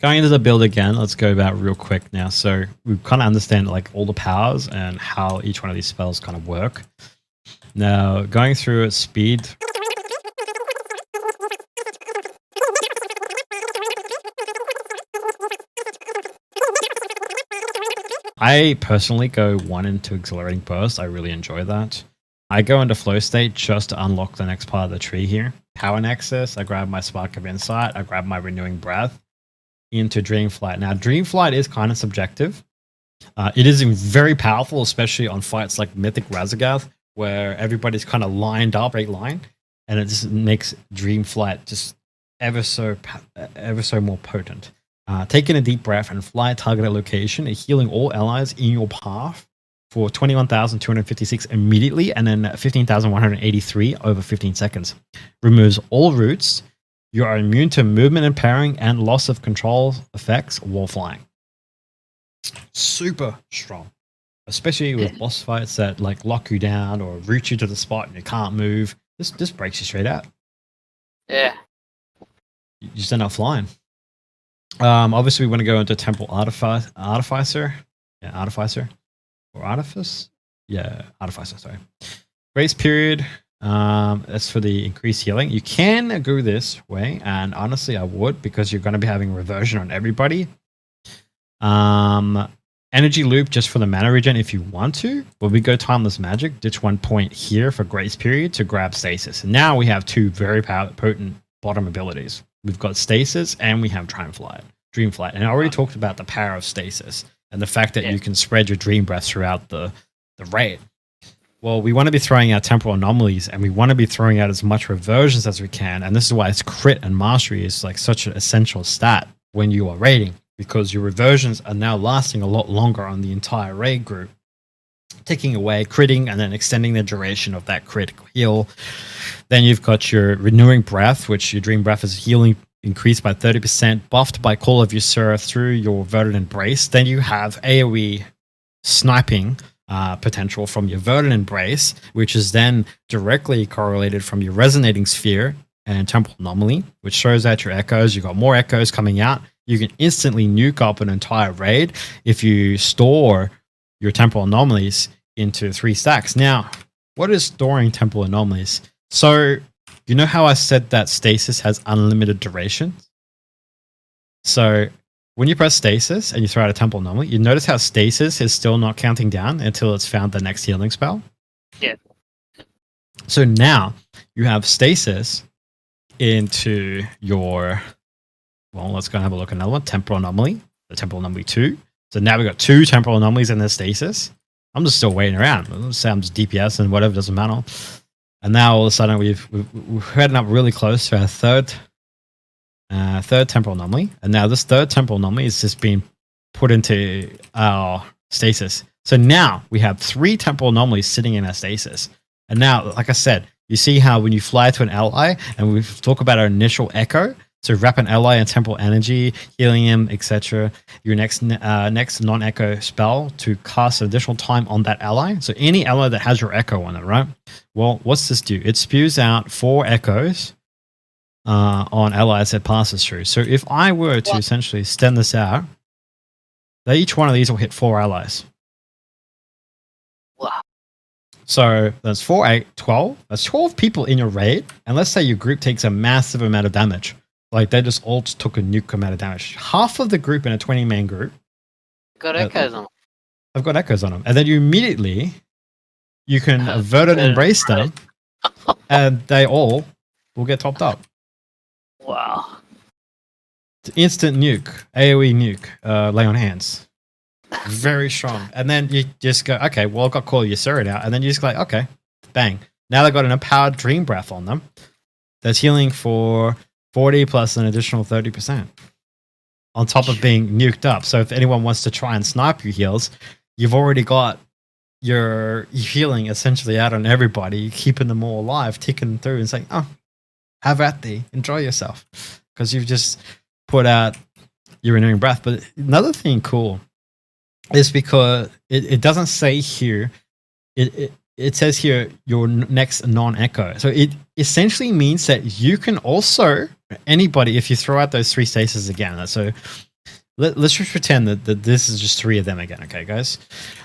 going into the build again, let's go about real quick now. So we kind of understand like all the powers and how each one of these spells kind of work. Now, going through at speed. I personally go 1 into Accelerating Burst. I really enjoy that. I go into Flow State just to unlock the next part of the tree here. Power Nexus, I grab my Spark of Insight, I grab my Renewing Breath into Dreamflight. Now, Dreamflight is kind of subjective. It is very powerful, especially on fights like Mythic Razagath, where everybody's kind of lined up, right line, and it just makes Dreamflight just ever so more potent. Taking a deep breath and fly a targeted location, healing all allies in your path for 21,256 immediately, and then 15,183 over 15 seconds. Removes all roots. You are immune to movement impairing and loss of control effects while flying. Super strong, especially with boss fights that like lock you down or root you to the spot and you can't move. This breaks you straight out. Yeah. You just end up flying. Obviously, we want to go into Temple Artificer. Yeah, Artificer. Or Artifice? Yeah, Artificer, sorry. Grace Period. That's for the increased healing. You can go this way, and honestly, I would, because you're going to be having reversion on everybody. Energy Loop just for the mana regen if you want to. But we go Timeless Magic. Ditch 1 point here for Grace Period to grab Stasis. And now we have 2 very potent bottom abilities. We've got Stasis and we have Dreamflight. And I already talked about the power of Stasis and the fact that you can spread your Dream Breath throughout the raid. Well, we want to be throwing out Temporal Anomalies, and we want to be throwing out as much reversions as we can. And this is why it's crit and mastery is like such an essential stat when you are raiding, because your reversions are now lasting a lot longer on the entire raid group, taking away critting and then extending the duration of that critical heal. Then you've got your Renewing Breath, which your Dream Breath is healing increased by 30%, buffed by Call of Ysera through your Verdant Embrace. Then you have AoE sniping potential from your Verdant Embrace, which is then directly correlated from your Resonating Sphere and Temporal Anomaly, which throws out your echoes. You've got more echoes coming out. You can instantly nuke up an entire raid if you store your Temporal Anomalies into 3 stacks. Now, what is storing Temporal Anomalies? So, you know how I said that Stasis has unlimited duration? So, when you press Stasis and you throw out a Temporal Anomaly, you notice how Stasis is still not counting down until it's found the next healing spell? Yeah. So now, you have Stasis into your... Well, let's go and have a look at another one. Temporal Anomaly. The Temporal Anomaly 2. So now we've got 2 Temporal Anomalies in the Stasis. I'm just still waiting around. Let's say I'm just DPS and whatever, doesn't matter. And now all of a sudden we're heading up really close to our third Temporal Anomaly. And now this third Temporal Anomaly is just being put into our Stasis. So now we have 3 Temporal Anomalies sitting in our Stasis. And now, like I said, you see how when you fly to an ally, and we talk about our initial echo, so wrap an ally in temporal energy, healing him, etc. Your next non-echo spell to cast additional time on that ally. So any ally that has your echo on it, right? Well, what's this do? It spews out 4 echoes on allies that passes through. So if I were to essentially extend this out, each one of these will hit 4 allies. Wow. So that's 4, 8, 12. That's 12 people in your raid. And let's say your group takes a massive amount of damage. Like they just all took a nuke amount of damage. Half of the group in a 20-man group got echoes on them. I've got echoes on them. And then you can Verdant Embrace them, and they all will get topped up. Wow. Instant nuke, AoE nuke, lay on hands. Very strong. And then you just go, okay, well, I've got Call of Ysera now. And then you just go like, okay, bang. Now they've got an empowered Dream Breath on them. That's healing for 40 plus an additional 30% on top of being nuked up. So if anyone wants to try and snipe your heals, you've already got your healing essentially out on everybody, keeping them all alive, ticking through and saying, oh, have at thee, enjoy yourself. Because you've just put out your Renewing Breath. But another thing cool is because it doesn't say here, it says here your next non-echo. So it essentially means that you can also, anybody, if you throw out those 3 stasis again. So let's just pretend that this is just 3 of them again. Okay, guys.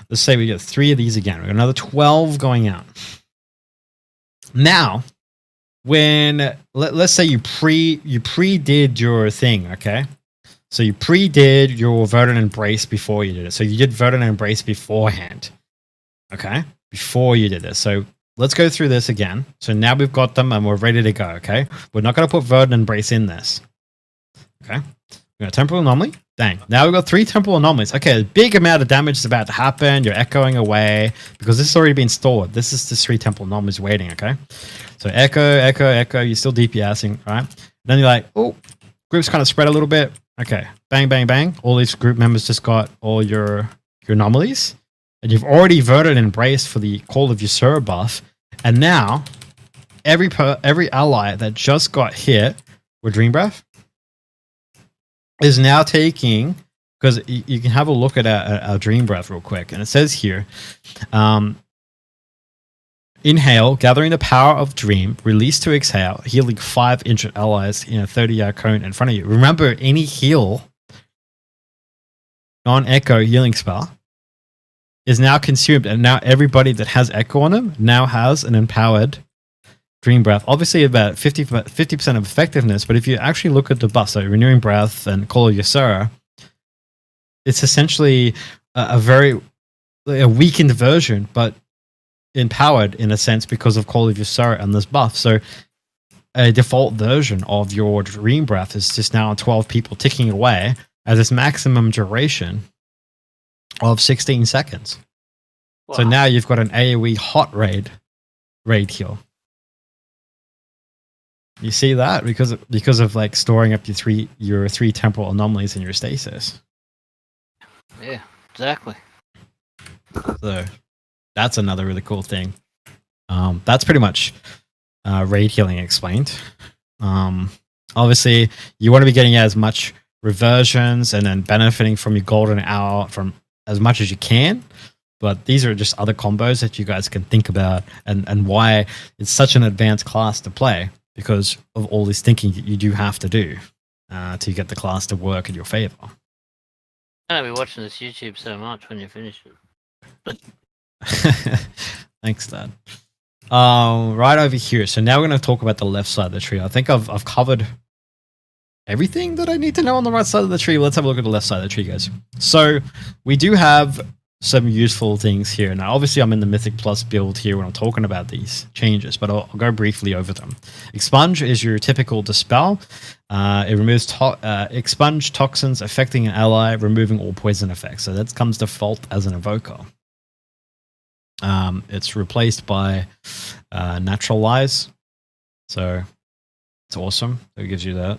Let's say we get 3 of these again. We got another 12 going out. Now, when let's say you pre-did your thing, okay? So you pre-did your Verdant Embrace before you did it. So you did Verdant Embrace beforehand, okay? Before you did this. So let's go through this again. So now we've got them and we're ready to go, okay? We're not going to put Verdant Embrace in this, okay? We got Temporal Anomaly. Dang. Now we've got 3 Temporal Anomalies. Okay, a big amount of damage is about to happen. You're echoing away because this has already been stored. This is just 3 Temporal Anomalies waiting, okay? So echo. You're still DPSing, right? Then you're like, oh, group's kind of spread a little bit. Okay, bang. All these group members just got all your anomalies. And you've already Verdant Embraced for the Call of Usurper buff. And now, every ally that just got hit with Dream Breath is now taking, because you can have a look at our Dream Breath real quick, and it says here, inhale, gathering the power of Dream, release to exhale, healing 5 injured allies in a 30-yard cone in front of you. Remember, any heal, non-echo healing spell, is now consumed, and now everybody that has echo on them now has an empowered Dream Breath. Obviously about 50% of effectiveness, but if you actually look at the buff, so Renewing Breath and Call of Usurper, it's essentially a weakened version, but empowered in a sense because of Call of Usurper and this buff. So a default version of your Dream Breath is just now 12 people ticking away at this maximum duration of 16 seconds. Wow. So now you've got an AoE hot raid heal. You see that because of like storing up your three temporal anomalies in your stasis. Yeah, exactly. So that's another really cool thing. That's pretty much raid healing explained. Obviously, you want to be getting as much reversions and then benefiting from your golden hour from as much as you can. But these are just other combos that you guys can think about and why it's such an advanced class to play, because of all this thinking that you do have to do to get the class to work in your favor. I'm going to be watching this YouTube so much when you finish it. Thanks, Dad. Right over here. So now we're going to talk about the left side of the tree. I think I've covered everything that I need to know on the right side of the tree. Let's have a look at the left side of the tree, guys. So we do have some useful things here. Now, obviously, I'm in the Mythic Plus build here when I'm talking about these changes, but I'll go briefly over them. Expunge is your typical Dispel. It removes expunge toxins affecting an ally, removing all poison effects. So that comes default as an Evoker. It's replaced by Naturalize. So it's awesome. So it gives you that.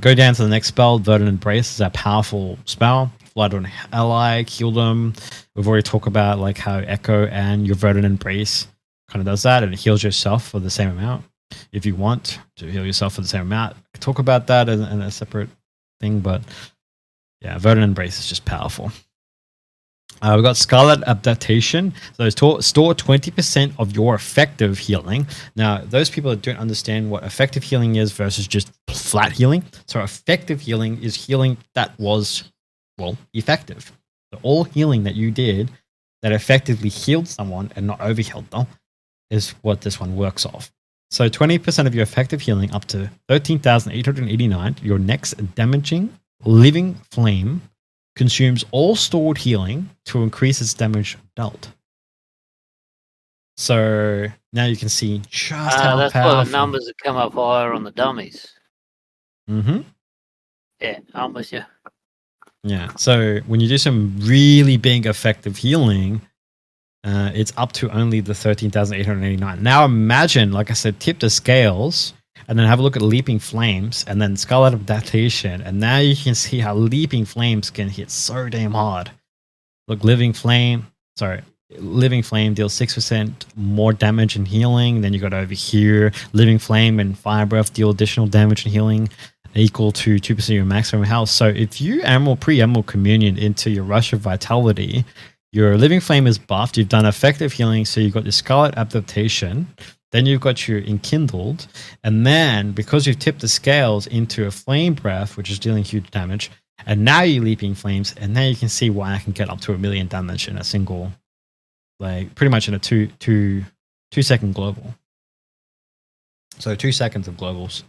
Go down to the next spell. Verdant Embrace is a powerful spell. Flood on ally, kill them. We've already talked about like how Echo and your Verdant Embrace kind of does that, and it heals yourself for the same amount. If you want to heal yourself for the same amount, talk about that in a separate thing. But yeah, Verdant Embrace is just powerful. We've got Scarlet Adaptation. So store 20% of your effective healing. Now, those people that don't understand what effective healing is versus just flat healing. So effective healing is healing that was, well, effective. So all healing that you did that effectively healed someone and not overhealed them is what this one works off. So 20% of your effective healing up to 13,889. Your next damaging living flame consumes all stored healing to increase its damage dealt. So now you can see just how that's powerful. why the numbers that come up higher on the dummies. Mm-hmm. Yeah, I'm with you. Yeah, so when you do some really big effective healing, it's up to only the 13,889. Now imagine, like I said, tip the scales and then have a look at Leaping Flames and then Scarlet Adaptation. And now you can see how Leaping Flames can hit so damn hard. Look, Living Flame deals 6% more damage and healing. Then you got over here, Living Flame and Fire Breath deal additional damage and healing equal to 2% of your maximum health. So if you pre-Emerald Communion into your Rush of Vitality, Your living flame is buffed. You've done effective healing, so you've got your scarlet adaptation. Then you've got your enkindled, and then because you've tipped the scales into a flame breath, which is dealing huge damage, and now you're leaping flames, and now you can see why I can get up to 1 million damage in a single, like pretty much in a two second global. So 2 seconds of globals,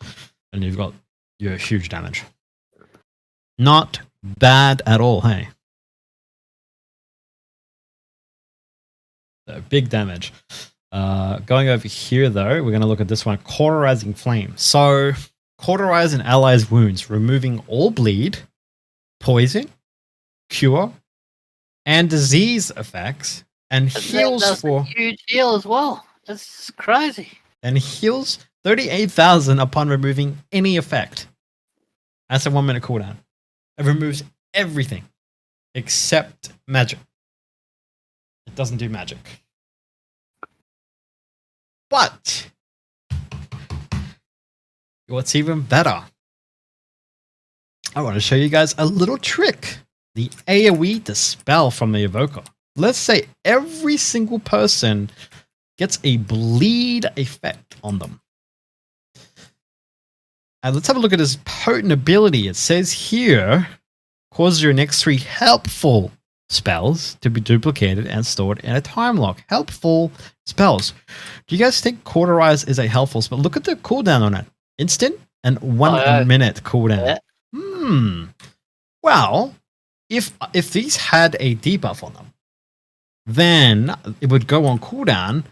and you've got your huge damage. Not bad at all, hey. So big damage. Going over here, though, we're going to look at this one, Cauterizing Flame. So, cauterize an ally's wounds, removing all bleed, poison, cure, and disease effects, and heals that's for... a huge heal as well. That's crazy. And heals 38,000 upon removing any effect. That's a 1 minute cooldown. It removes everything except magic. It doesn't do magic. But what's even better, I want to show you guys a little trick. The AoE dispel from the evoker. Let's say every single person gets a bleed effect on them. And let's have a look at his potent ability. It says here, causes your next 3 helpful spells to be duplicated and stored in a time lock. Helpful spells. Do you guys think Cauterize is a helpful spell? Look at the cooldown on it. Instant and 1 minute cooldown. Yeah. Well, if these had a debuff on them, then it would go on cooldown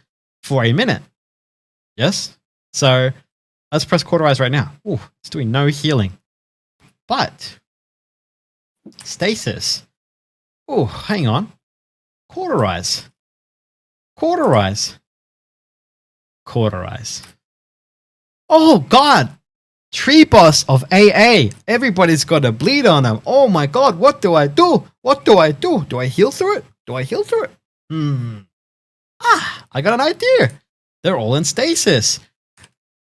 for a minute. Yes? So let's press Cauterize right now. Ooh, it's doing no healing. But Stasis. Oh, hang on. Cauterize. Cauterize. Cauterize. Oh, God. Tree boss of AA. Everybody's got a bleed on them. Oh, my God. What do I do? What do I do? Do I heal through it? Do I heal through it? I got an idea. They're all in stasis.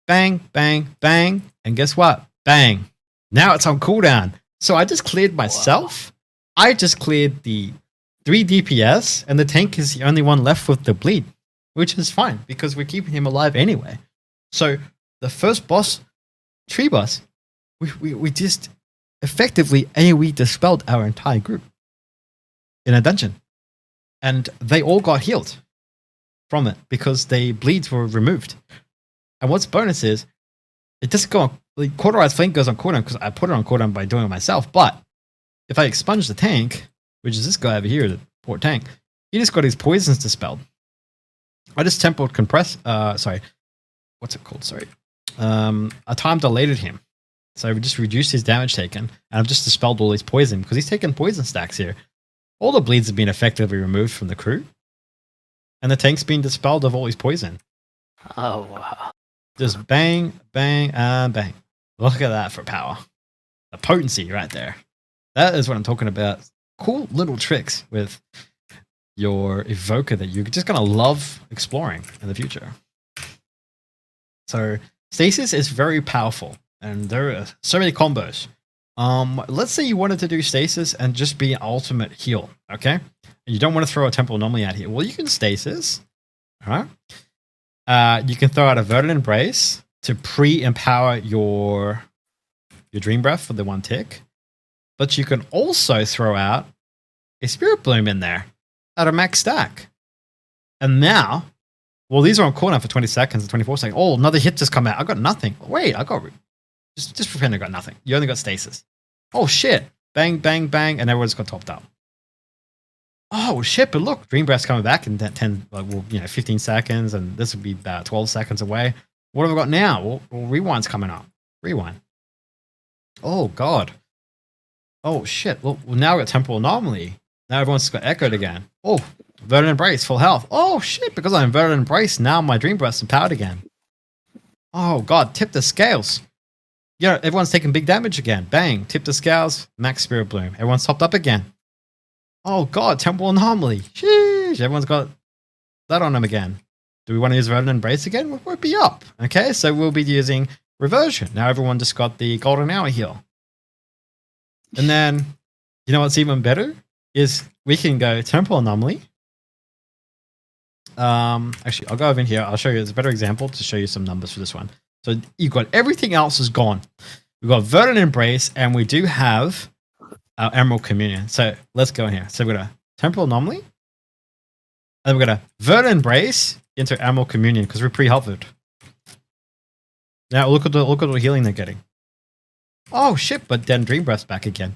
Bang, bang, bang. And guess what? Bang. Now it's on cooldown. So I just cleared myself. Wow. I just cleared the 3 DPS, and the tank is the only one left with the bleed, which is fine because we're keeping him alive anyway. So the first boss, tree boss, we just effectively AoE dispelled our entire group in a dungeon, and they all got healed from it because the bleeds were removed. And what's bonus is it doesn't go on. The Cauterize Flame goes on cooldown because I put it on cooldown by doing it myself, but if I expunge the tank, which is this guy over here, the poor tank, he just got his poisons dispelled. I just temporal compress, what's it called? Sorry. I time deleted him. So we just reduced his damage taken, and I've just dispelled all his poison because he's taken poison stacks here. All the bleeds have been effectively removed from the crew, and the tank's been dispelled of all his poison. Oh, wow. Just bang, bang, and bang. Look at that for power. The potency right there. That is what I'm talking about. Cool little tricks with your evoker that you're just going to love exploring in the future. So stasis is very powerful, and there are so many combos. Let's say you wanted to do stasis and just be an ultimate heal, okay? And you don't want to throw a temple anomaly out here. Well, you can stasis, all right? You can throw out a Verdant Embrace to pre-empower your Dream Breath for the 1 tick. But you can also throw out a Spirit Bloom in there at a max stack. And now, well, these are on cooldown for 20 seconds and 24 seconds. Oh, another hit just come out. I got nothing. Wait, I got... Just pretend I got nothing. You only got stasis. Oh, shit. Bang, bang, bang. And everyone's got topped up. Oh, shit. But look, Dream Breath's coming back in 15 seconds. And this will be about 12 seconds away. What have I got now? Well, Rewind's coming up. Rewind. Oh, God. Oh, shit. Well, now we got Temporal Anomaly. Now everyone's got Echoed again. Oh, Verdant Embrace, full health. Oh, shit. Because I'm Verdant Embrace, now my Dream Breath's empowered again. Oh, God. Tip the scales. Yeah, everyone's taking big damage again. Bang. Tip the scales. Max Spirit Bloom. Everyone's topped up again. Oh, God. Temporal Anomaly. Sheesh. Everyone's got that on them again. Do we want to use Verdant Embrace again? We'll be up. Okay, so we'll be using Reversion. Now everyone just got the Golden Hour heal. And then, you know what's even better? is we can go temporal anomaly. Actually, I'll go over in here. I'll show you. It's a better example to show you some numbers for this one. So you've got everything else is gone. We've got Verdant Embrace, and we do have our Emerald Communion. So let's go in here. So we're going to temporal anomaly, and we're going to Verdant Embrace into Emerald Communion because we're pre-hovered. Now look at the healing they're getting. Oh shit! But then Dream Breath's back again.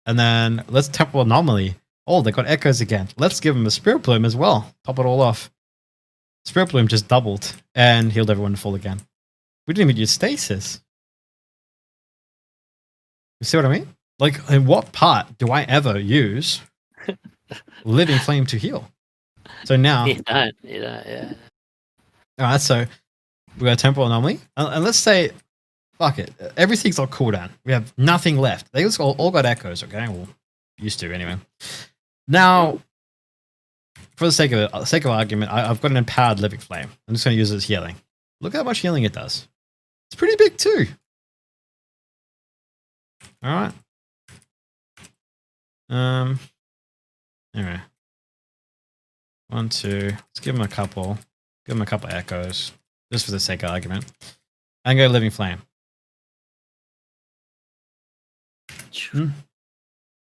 And then let's temporal anomaly. Oh, they got echoes again. Let's give them a Spirit Bloom as well. Top it all off. Spirit Bloom just doubled and healed everyone full again. We didn't even use stasis. You see what I mean? Like, in what part do I ever use Living Flame to heal? So now... You don't, yeah. Alright, so we got a temporal anomaly. And let's say, fuck it, everything's on cooldown. We have nothing left. They all got echoes, okay? Well, used to anyway. Now, for the sake of argument, I've got an empowered Living Flame. I'm just going to use it as healing. Look how much healing it does. It's pretty big too. All right. Anyway, 1, 2. Let's give him a couple. Give him a couple echoes, just for the sake of argument. And go Living Flame.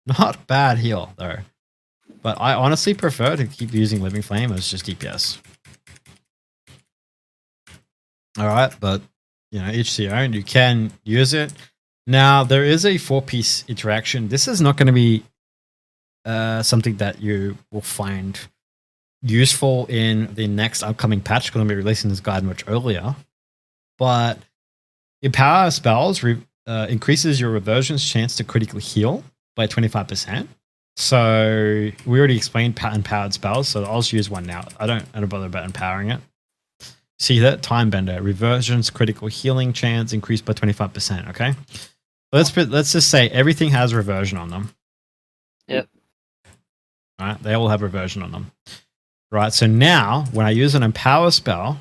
Not bad heal though. But I honestly prefer to keep using Living Flame as just DPS. Alright, but you know, each to your own. You can use it. Now, there is a 4-piece interaction. This is not going to be something that you will find useful in the next upcoming patch, because I'm going to be releasing this guide much earlier. But Empower spells increases your reversion's chance to critically heal by 25%. So we already explained empowered spells, so I'll just use one now. I don't bother about empowering it. See that? Time Bender. Reversion's critical healing chance increased by 25%, okay? Let's just say everything has reversion on them. Yep. All right, they all have reversion on them. Right, so now when I use an empower spell,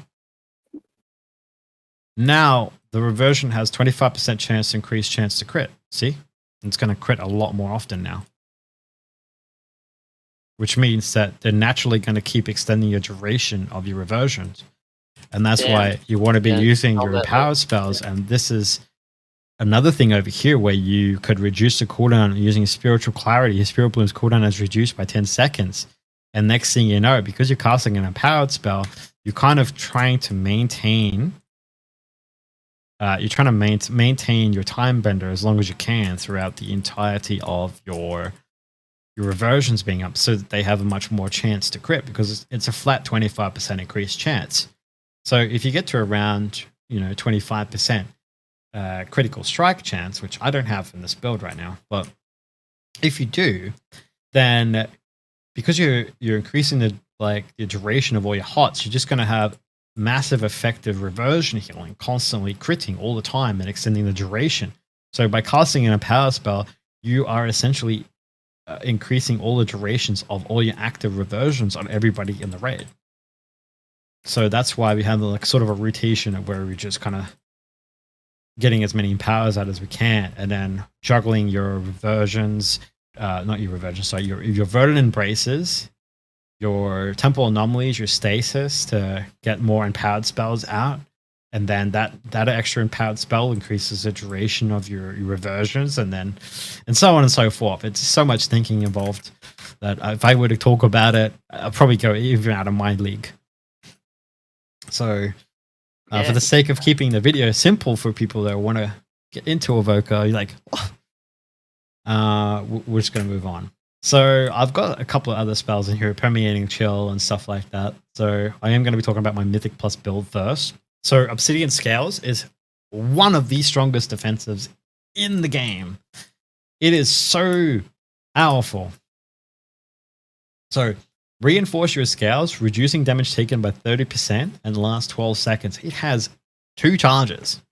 now the reversion has 25% chance to increase chance to crit. See? It's going to crit a lot more often now. Which means that they're naturally going to keep extending your duration of your reversions. And that's why you want to be using your empower spells. And this is another thing over here where you could reduce the cooldown using Spiritual Clarity. Your Spirit Bloom's cooldown is reduced by 10 seconds. And next thing you know, because you're casting an empowered spell, you're kind of trying to maintain maintain your Time Bender as long as you can throughout the entirety of your reversions being up, so that they have a much more chance to crit, because it's a flat 25% increased chance. So if you get to around 25% critical strike chance, which I don't have in this build right now, but if you do, then because you're increasing the duration of all your hots, you're just going to have massive effective reversion healing, constantly critting all the time and extending the duration. So by casting in a power spell, you are essentially increasing all the durations of all your active reversions on everybody in the raid. So that's why we have sort of a rotation of where we're just kind of getting as many powers out as we can, and then juggling your reversions, not your reversions, sorry, your verdant embraces, your temporal anomalies, your stasis to get more empowered spells out. And then that extra empowered spell increases the duration of your reversions, and so on and so forth. It's so much thinking involved that if I were to talk about it, I'd probably go even out of my league. So for the sake of keeping the video simple for people that want to get into Evoker, you're like, we're just going to move on. So I've got a couple of other spells in here, Permeating Chill and stuff like that. So I am going to be talking about my Mythic Plus build first. So Obsidian Scales is one of the strongest defensives in the game. It is so powerful. So reinforce your scales, reducing damage taken by 30% and last 12 seconds. It has 2 charges.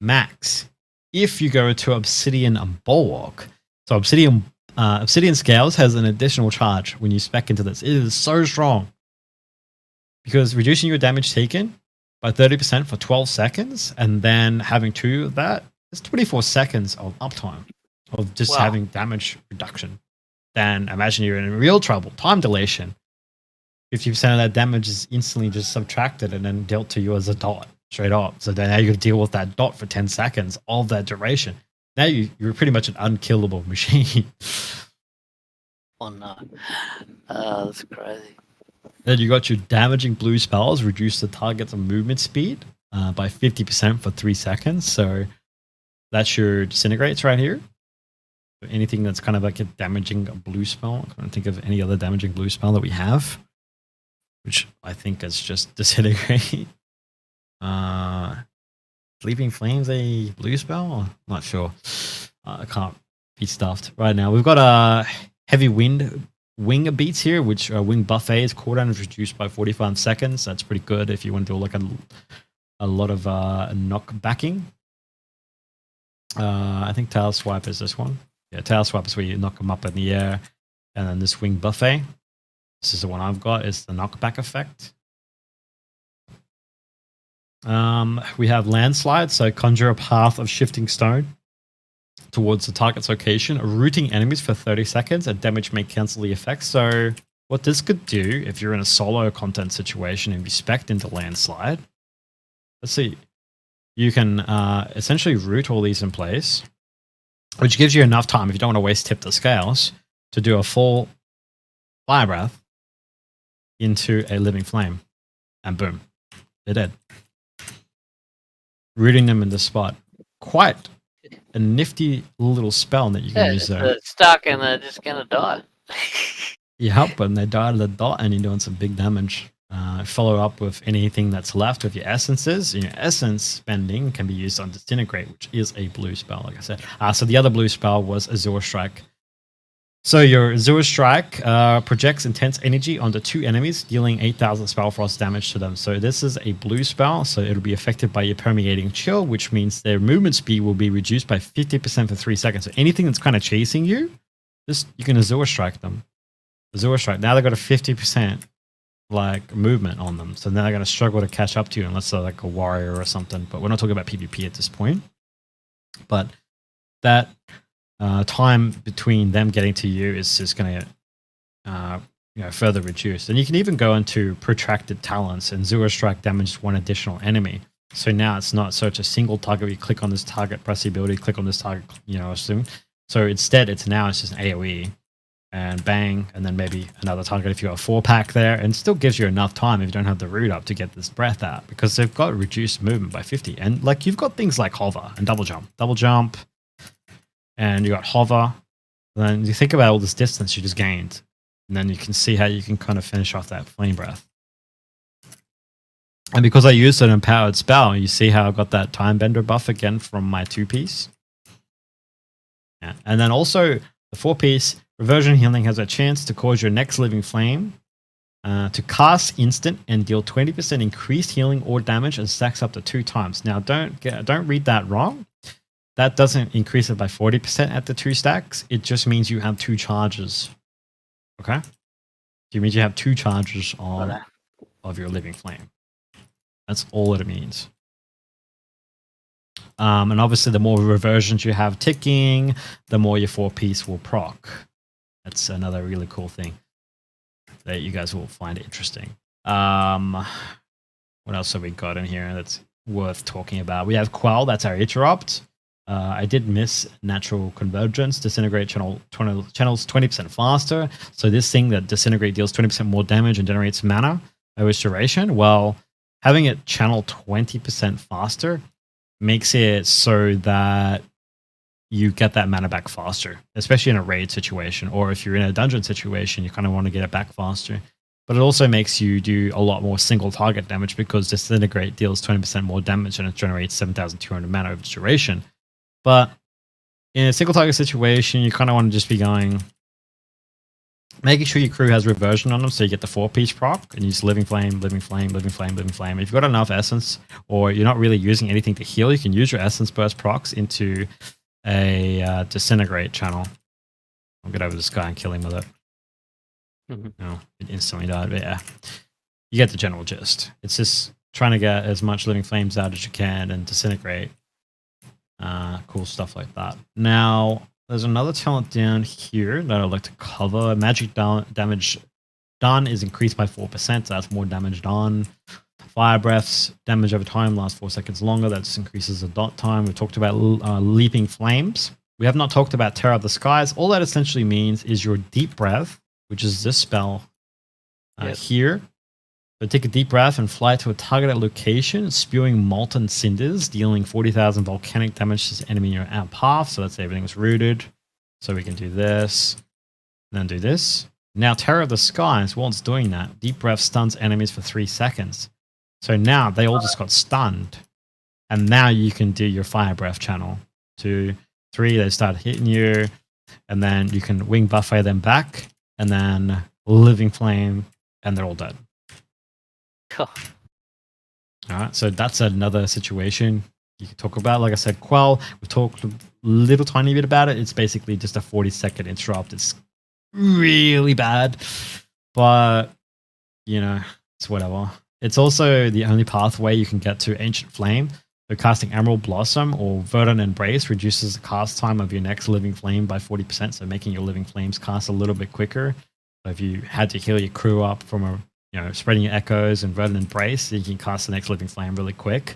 Max. If you go to Obsidian Bulwark. So Obsidian Scales has an additional charge when you spec into this. It is so strong. Because reducing your damage taken by 30% for 12 seconds, and then having 2 of that, it's 24 seconds of uptime. of just Wow. having damage reduction. Then imagine you're in real trouble. Time dilation. 50% of that damage is instantly just subtracted and then dealt to you as a dot straight up. So then now you got to deal with that dot for 10 seconds of that duration. Now you're pretty much an unkillable machine. Oh no. That's crazy. Then you got your damaging blue spells, reduce the target's movement speed by 50% for 3 seconds. So that's your disintegrates right here. Anything that's kind of like a damaging blue spell. I can't think of any other damaging blue spell that we have, which I think is just disintegrate. Sleeping Flames a blue spell? I'm not sure. I can't be stuffed right now. We've got a heavy wing beats here, which wing buffet is cooldown is reduced by 45 seconds. That's pretty good if you want to do like a lot of knock backing. I think tail swipe is this one. Yeah, tail swipe is where you knock them up in the air, and then this wing buffet. This is the one I've got. Is the knockback effect. We have landslide, so conjure a path of shifting stone towards the target's location, rooting enemies for 30 seconds, and damage may cancel the effect. So what this could do, if you're in a solo content situation and you spec into landslide, let's see, you can essentially root all these in place, which gives you enough time, if you don't want to waste tip the scales, to do a full fire breath into a living flame. And boom, they're dead. Rooting them in the spot. Quite a nifty little spell that you can use there. They're stuck and they're just gonna die. Yep, and they die to the dot and you're doing some big damage. Follow up with anything that's left with your essences. Your essence spending can be used on Disintegrate, which is a blue spell, like I said. So the other blue spell was Azure Strike. So your Azure Strike projects intense energy onto 2 enemies, dealing 8,000 spell frost damage to them. So this is a blue spell, so it'll be affected by your permeating chill, which means their movement speed will be reduced by 50% for 3 seconds. So anything that's kind of chasing you, you can Azure Strike them. Azure Strike. Now they've got a 50% like movement on them, so now they're going to struggle to catch up to you unless they're like a warrior or something. But we're not talking about PvP at this point. But that time between them getting to you is just going to further reduce. And you can even go into protracted talents, and Azure Strike damages 1 additional enemy. So now it's not such a single target where you click on this target, press the ability, click on this target, assume. So instead, it's just an AoE. And bang, and then maybe another target if you have a 4-pack there, and still gives you enough time if you don't have the root up to get this breath out, because they've got reduced movement by 50. And like you've got things like hover and double jump, and you got hover. And then you think about all this distance you just gained, and then you can see how you can kind of finish off that flame breath. And because I used an empowered spell, you see how I got that time bender buff again from my 2-piece. Yeah. And then also the 4-piece Reversion Healing has a chance to cause your next living flame to cast instant and deal 20% increased healing or damage, and stacks up to 2 times. Now, don't read that wrong. That doesn't increase it by 40% at the 2 stacks. It just means you have 2 charges. Okay? So it means you have 2 charges of your living flame. That's all it means. And obviously, the more reversions you have ticking, the more your 4-piece will proc. That's another really cool thing that you guys will find interesting. What else have we got in here that's worth talking about? We have Quell, that's our interrupt. I did miss Natural Convergence. Disintegrate channels 20% faster. So this thing that Disintegrate deals 20% more damage and generates mana restoration. Well, having it channel 20% faster makes it so that you get that mana back faster, especially in a raid situation, or if you're in a dungeon situation, you kind of want to get it back faster. But it also makes you do a lot more single target damage, because Disintegrate deals 20% more damage and it generates 7,200 mana over duration. But in a single target situation, you kind of want to just be making sure your crew has reversion on them, so you get the 4-piece proc and use living flame, living flame, living flame, living flame. If you've got enough essence, or you're not really using anything to heal, you can use your essence burst procs into a Disintegrate channel. I'll get over this guy and kill him with it. No, it instantly died, but yeah. You get the general gist. It's just trying to get as much living flames out as you can and Disintegrate. Cool stuff like that. Now, There's another talent down here that I'd like to cover. Magic damage done is increased by 4%, so that's more damage done. Fire breaths, damage over time lasts 4 seconds longer. That just increases the dot time. We talked about leaping flames. We have not talked about Terror of the Skies. All that essentially means is your deep breath, which is this spell here. So take a deep breath and fly to a targeted location, spewing molten cinders, dealing 40,000 volcanic damage to the enemy in your out path. So let's say everything's rooted. So we can do this, and then do this. Now Terror of the Skies, while it's doing that, deep breath stuns enemies for 3 seconds. So now they all just got stunned. And now you can do your fire breath channel. 2, 3, they start hitting you. And then you can wing buffet them back. And then living flame. And they're all dead. Cool. Alright, so that's another situation you can talk about. Like I said, Quell, we've talked a little tiny bit about it. It's basically just a 40-second interrupt. It's really bad. But, you know, it's whatever. It's also the only pathway you can get to Ancient Flame. So casting Emerald Blossom or Verdant Embrace reduces the cast time of your next Living Flame by 40%, so making your Living Flames cast a little bit quicker. So if you had to heal your crew up from spreading your echoes and Verdant Embrace, you can cast the next Living Flame really quick.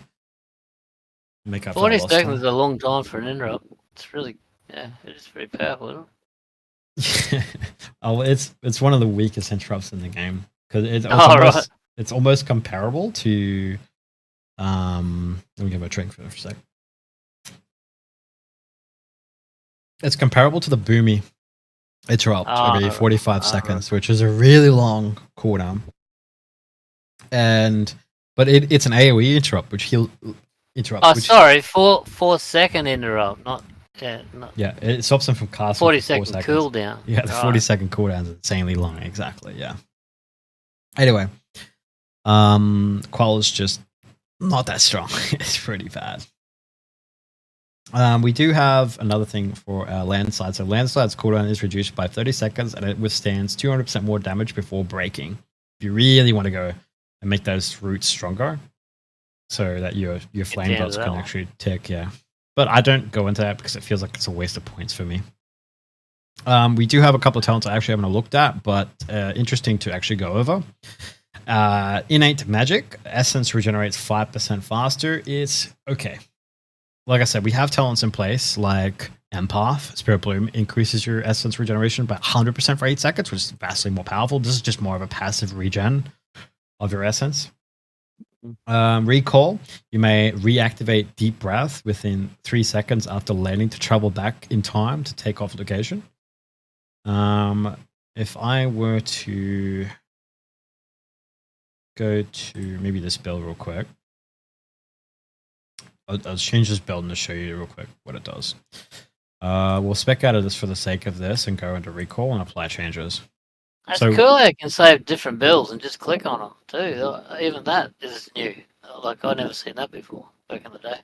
Make up 40 seconds is a long time for an interrupt. It's really, it is very powerful, isn't it? Oh, it's one of the weakest interrupts in the game because it's almost comparable to. Let me get my drink for a sec. It's comparable to the Boomy interrupt every 45 seconds, which is a really long cooldown. But it's an AoE interrupt, which he'll interrupt. Oh, sorry, 4-second interrupt, not. Yeah, it stops them from casting. 40-second cooldown. Yeah, the 40-second cooldown is insanely long. Exactly. Yeah. Anyway, Quell is just not that strong. It's pretty bad. We do have another thing for our landslide. So landslide's cooldown is reduced by 30 seconds, and it withstands 200% more damage before breaking. If you really want to go and make those roots stronger, so that your flame dots can actually tick. Yeah. But I don't go into that because it feels like it's a waste of points for me. We do have a couple of talents I actually haven't looked at, but interesting to actually go over. Innate Magic. Essence regenerates 5% faster. It's okay. Like I said, we have talents in place like Empath. Spirit Bloom increases your Essence regeneration by 100% for 8 seconds, which is vastly more powerful. This is just more of a passive regen of your Essence. Recall, you may reactivate Deep Breath within 3 seconds after landing to travel back in time to take off location. If I were to go to maybe this build real quick, I'll change this build and to show you real quick what it does. We'll spec out of this for the sake of this and go into Recall and apply changes. That's cool. I can save different builds and just click on them too. Even that is new. Like I've never seen that before back in the day.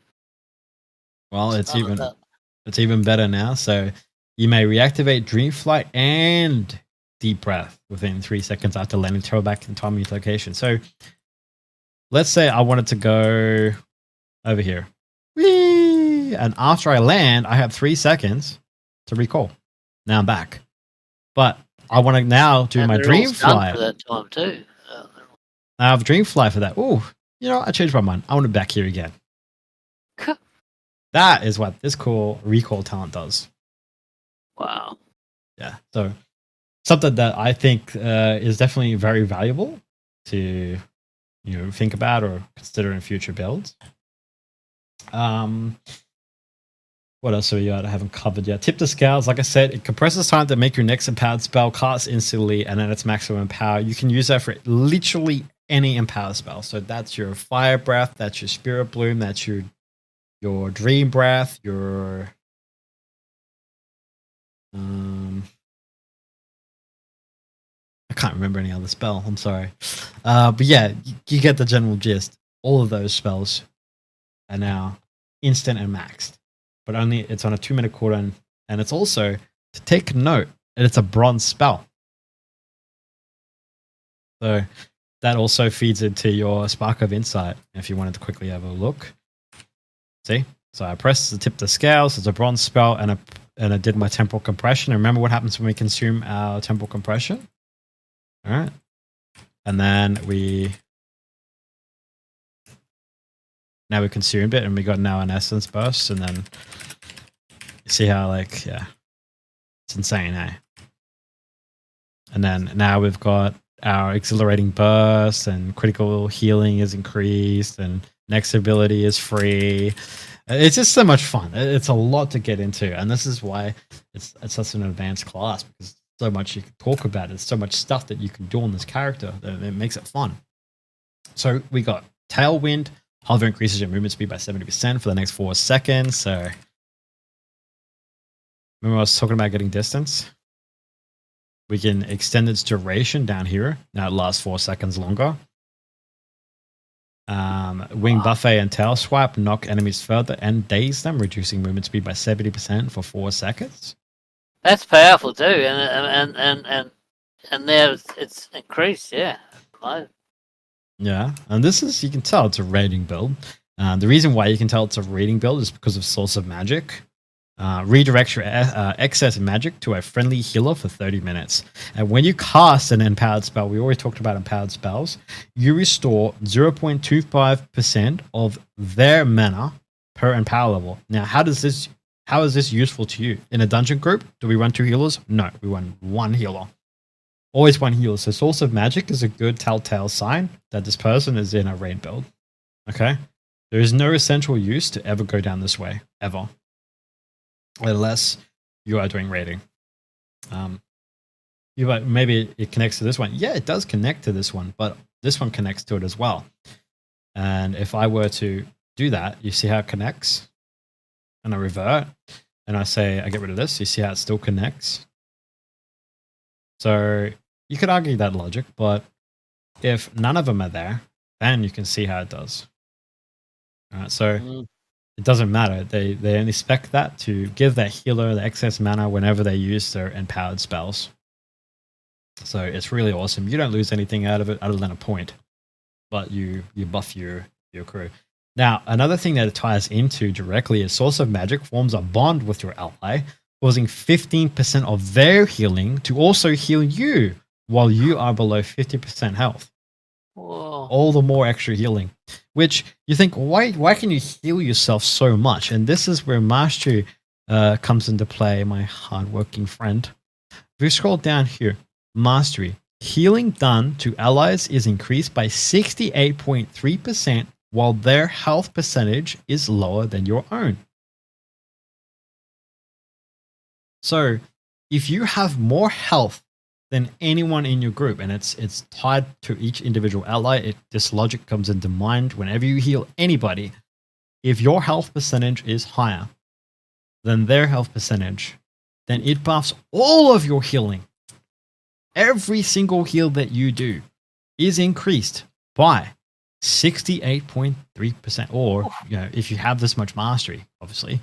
Well, it's even better now. So you may reactivate Dream Flight and Deep Breath within 3 seconds after landing. Travel back in time and location. So let's say I wanted to go over here, whee! And after I land, I have 3 seconds to recall. Now I'm back, but I want to now do my Dream Flight. For that time too. I have Dream Flight for that. Oh, I changed my mind. I want it back here again. That is what this cool recall talent does. Wow. Yeah. So something that I think is definitely very valuable to think about or consider in future builds. What else have we got I haven't covered yet? Tip the Scales. Like I said, it compresses time to make your next empowered spell cast instantly and at its maximum power. You can use that for literally any empowered spell. So that's your Fire Breath, that's your Spirit Bloom, that's your Dream Breath, your I can't remember any other spell. I'm sorry. But yeah, you get the general gist. All of those spells are now instant and maxed. But only it's on a 2-minute cooldown, and it's also, to take note, it's a bronze spell. So that also feeds into your Spark of Insight, if you wanted to quickly have a look. See? So I press the Tip the Scales, it's a bronze spell, and and I did my temporal compression. And remember what happens when we consume our temporal compression? All right. And then we consumed it, and we got now an essence burst, and then you see how, like, yeah, it's insane, eh? And then now we've got our exhilarating burst, and critical healing is increased, and next ability is free. It's just so much fun. It's a lot to get into, and this is why it's such an advanced class, because so much you can talk about. There's so much stuff that you can do on this character that it makes it fun. So we got Tailwind. Hover increases your movement speed by 70% for the next 4 seconds. So remember I was talking about getting distance? We can extend its duration down here. Now it lasts 4 seconds longer. Wing Buffet and Tail Swipe knock enemies further and daze them, reducing movement speed by 70% for 4 seconds. That's powerful too, and there it's increased, yeah. Yeah, and this is, you can tell it's a raiding build. The reason why you can tell it's a raiding build is because of Source of Magic. Redirects your excess magic to a friendly healer for 30 minutes. And when you cast an empowered spell, we already talked about empowered spells, you restore 0.25% of their mana per empower level. Now, how is this useful to you? In a dungeon group, do we run 2 healers? No, we run 1 healer. Always 1 healer. So Source of Magic is a good telltale sign that this person is in a raid build. Okay? There is no essential use to ever go down this way, ever. Unless you are doing raiding. Maybe it connects to this one. Yeah, it does connect to this one, but this one connects to it as well. And if I were to do that, you see how it connects? And I revert, and I say I get rid of this. You see how it still connects? So you could argue that logic, but if none of them are there, then you can see how it does. All right, so it doesn't matter. They only spec that to give that healer the excess mana whenever they use their empowered spells. So it's really awesome. You don't lose anything out of it other than a point, but you buff your crew. Now, another thing that it ties into directly is Source of Magic forms a bond with your ally, causing 15% of their healing to also heal you while you are below 50% health. Whoa. All the more extra healing, which you think, why can you heal yourself so much? And this is where Mastery comes into play, my hardworking friend. If you scroll down here, Mastery, healing done to allies is increased by 68.3% while their health percentage is lower than your own. So if you have more health than anyone in your group, and it's tied to each individual ally, this logic comes into mind whenever you heal anybody. If your health percentage is higher than their health percentage, then it buffs all of your healing. Every single heal that you do is increased by 68.3%. Or, if you have this much mastery, obviously,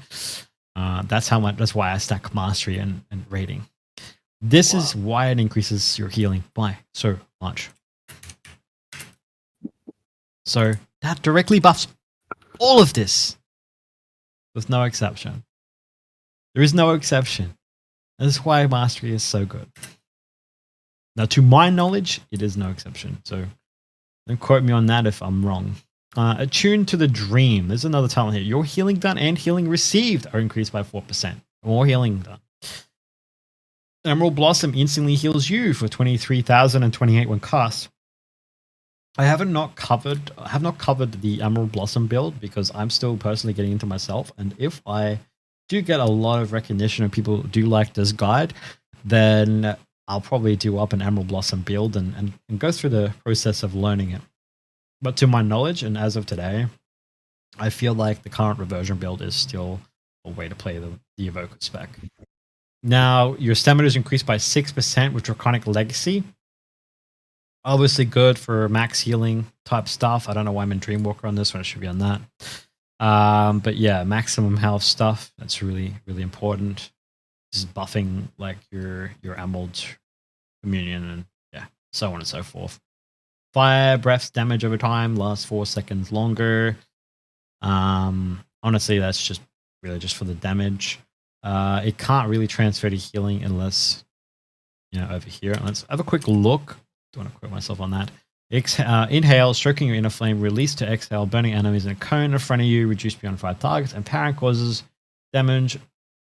that's why I stack mastery and rating. This is why it increases your healing by so much. So that directly buffs all of this with no exception. There is no exception. That's why mastery is so good. Now, to my knowledge, it is no exception. So don't quote me on that if I'm wrong. Attuned to the Dream. There's another talent here. Your healing done and healing received are increased by 4%. More healing done. Emerald Blossom instantly heals you for 23,028 when cast. I have not covered the Emerald Blossom build because I'm still personally getting into myself. And if I do get a lot of recognition and people do like this guide, then I'll probably do up an Emerald Blossom build and go through the process of learning it. But to my knowledge, and as of today, I feel like the current reversion build is still a way to play the Evoker spec. Now, your stamina is increased by 6% with Draconic Legacy. Obviously good for max healing type stuff. I don't know why I'm in Dreamwalker on this one. I should be on that. But yeah, maximum health stuff. That's really, really important. Just buffing like your Emerald Communion and yeah, so on and so forth. Fire breath's damage over time lasts 4 seconds longer. Honestly, that's just really just for the damage. it can't really transfer to healing unless, over here. Let's have a quick look. Don't want to quote myself on that. Inhale, stroking your inner flame. Release to exhale, burning enemies in a cone in front of you. Reduce beyond 5 targets. Empowering causes damage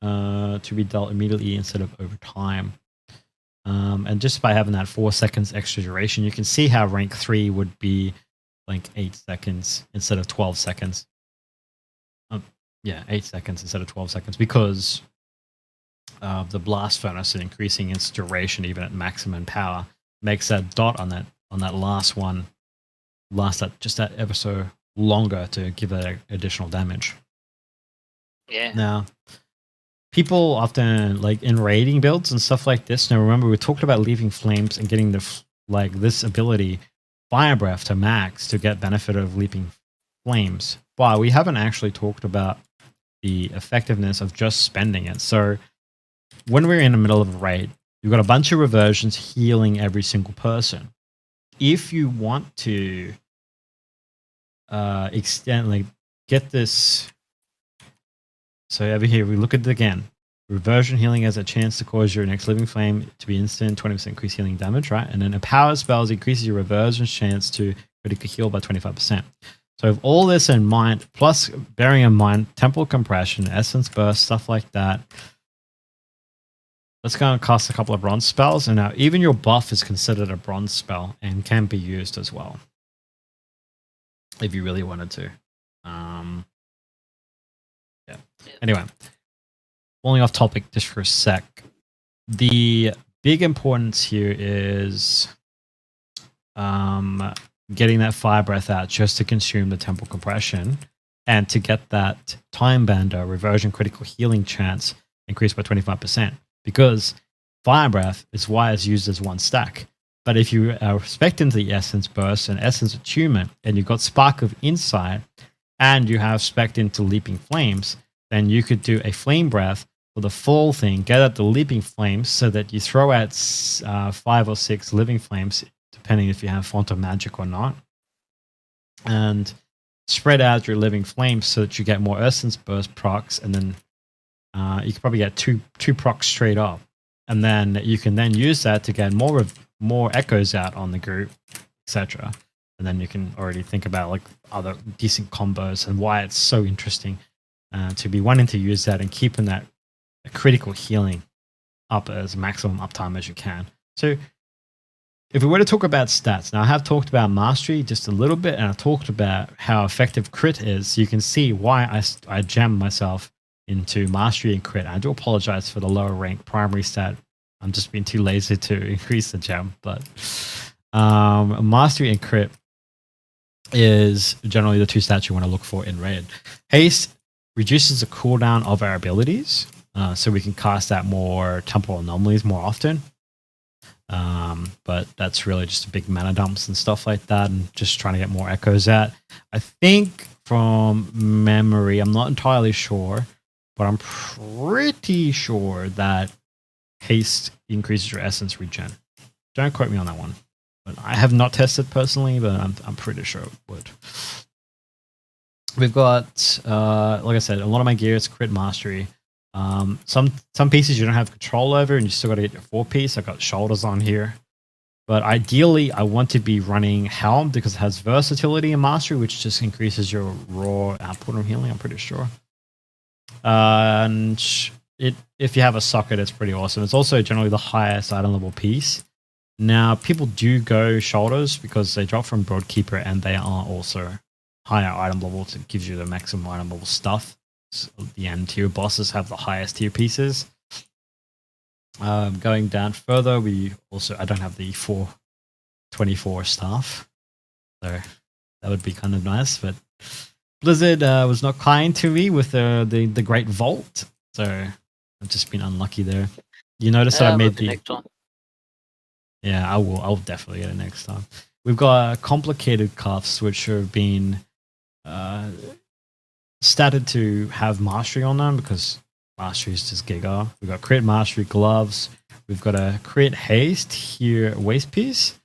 to be dealt immediately instead of over time. And just by having that 4 seconds extra duration, you can see how rank 3 would be like 8 seconds instead of 12 seconds. 8 seconds instead of 12 seconds because the blast furnace and increasing its duration even at maximum power makes that dot on that last one last that ever so longer to give that additional damage. Yeah. Now, people often, like in raiding builds and stuff like this, now remember we talked about leaving flames and getting this ability, Fire Breath, to max to get benefit of leaping flames. But we haven't actually talked about the effectiveness of just spending it. So when we're in the middle of a raid, you've got a bunch of reversions healing every single person. If you want to get this, so over here we look at it again. Reversion healing has a chance to cause your next living flame to be instant, 20% increased healing damage, right? And then a power spells increases your reversion's chance to critically heal by 25%. So with all this in mind, plus bearing in mind temple compression, essence burst, stuff like that, let's go and cast a couple of bronze spells. And now even your buff is considered a bronze spell and can be used as well if you really wanted to. Anyway, falling off topic just for a sec. The big importance here is getting that fire breath out just to consume the temple compression and to get that time bender reversion critical healing chance increased by 25%. Because fire breath is why it's used as one stack. But if you are spec'd into the essence burst and essence attunement, and you've got spark of insight, and you have spec'd into leaping flames, then you could do a flame breath for the full thing, get out the leaping flames so that you throw out 5 or 6 living flames, depending if you have font of magic or not, and spread out your living flames so that you get more essence burst procs, and then you could probably get two procs straight up, and then you can then use that to get more echoes out on the group, etc. And then you can already think about like other decent combos and why it's so interesting to be wanting to use that and keeping that critical healing up as maximum uptime as you can. So if we were to talk about stats, now I have talked about mastery just a little bit, and I've talked about how effective crit is. You can see why I jam myself into mastery and crit. I do apologize for the lower rank primary stat. I'm just being too lazy to increase the gem, but mastery and crit is generally the 2 stats you want to look for in raid. Haste reduces the cooldown of our abilities, so we can cast out more temporal anomalies more often. But that's really just big mana dumps and stuff like that, and just trying to get more echoes out. I think from memory, I'm not entirely sure, but I'm pretty sure that haste increases your essence regen. Don't quote me on that one, but I have not tested personally, but I'm pretty sure it would. We've got, like I said, a lot of my gear is crit mastery. Some pieces you don't have control over, and you still got to get your 4-piece. I've got shoulders on here, but ideally I want to be running helm because it has versatility and mastery, which just increases your raw output of healing, I'm pretty sure. And if you have a socket, it's pretty awesome. It's also generally the highest item level piece. Now, people do go shoulders because they drop from Broadkeeper, and they are also higher item levels. It gives you the maximum item level stuff. So the end tier bosses have the highest tier pieces. Going down further, I don't have the 424 staff, so that would be kind of nice. But Blizzard was not kind to me with the Great Vault, so I've just been unlucky there. You notice that I made the next time. Yeah, I'll definitely get it next time. We've got complicated cuffs, which have been statted to have mastery on them because mastery is just giga. We've got crit mastery gloves. We've got a crit haste here waist piece.